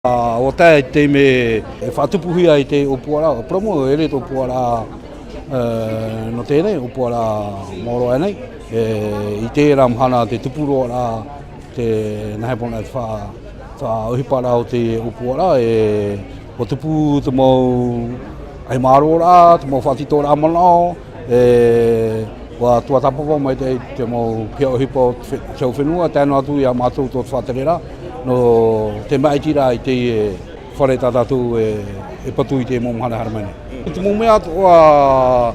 O tai te me e whatupuhi ai te upuara, promo e re te upuara no tēnei, upuara moro ai nei. I te ramhana te tupuro la te nahepona te wha uhipara o te upuara o tupu te mau ai maro la, te mau whatito la manao, wa tua tapapa mai te mau pia uhipa te whenua, tēnā atu i a mātou tō te whaterera. No te mai tira i te whare tātātou e patu i te mōmhana haramene. Te mōmea atoa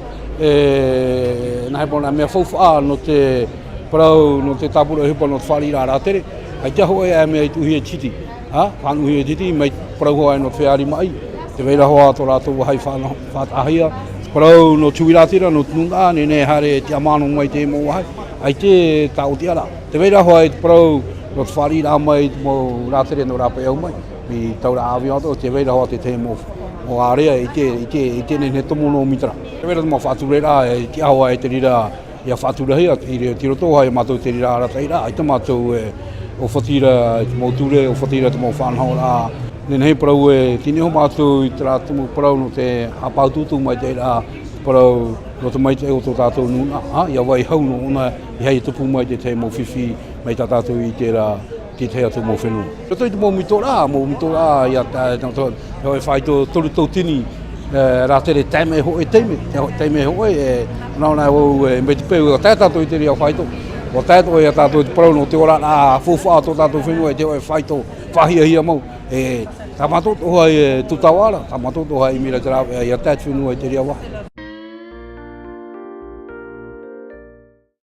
nahe pona mea whauwha no te parau, no te tapura hipa no te wharira rātere. Ai te hoa e mea i tuhi e titi. Whanuhi e titi, mai parau hoa e no te whiari mai. Te veira hoa ato rātou hai whātahia. Parau no tuiratira, no tununga, nene hare te amano mai te mō wahai. Ai te tau te ara. Te veira hoa e parau no te wharira mai mō rātere no rāpai au mai. Mi taura awi ato, te veira hoa te mō area i te nene tomo no mitra. Te veira mō whaturera, te awa e te rira ia whaturahia, i te rotoha e mātou te rira arateira. Ai te mātou o whatira mō ture, o whatira te mō whanhau rā. Nene hei parau tine ho mātou i te rātumu parau no te hapaututu mai te rā parau no te mai te o tō tātou nuna. Ia wai hau no ona i hei tupu mai te mō whiwhi mai tā tātou i te rā ki te atu mō whenua. Roto i te mō mito rā, ia hoi whai tō toru tō tini rā tere teime hoi teime hoi nauna wau me te peu o tātou i te ria whai tō. O tātou e tātou i te parau no te ora nā fōwha tō tātou whenua e te hoi whai tō whahia hia mau. Tā mātou tō hoi tutawara, tā mātou tō hoi mira te rāwea i a tātou whenua i te ria wai.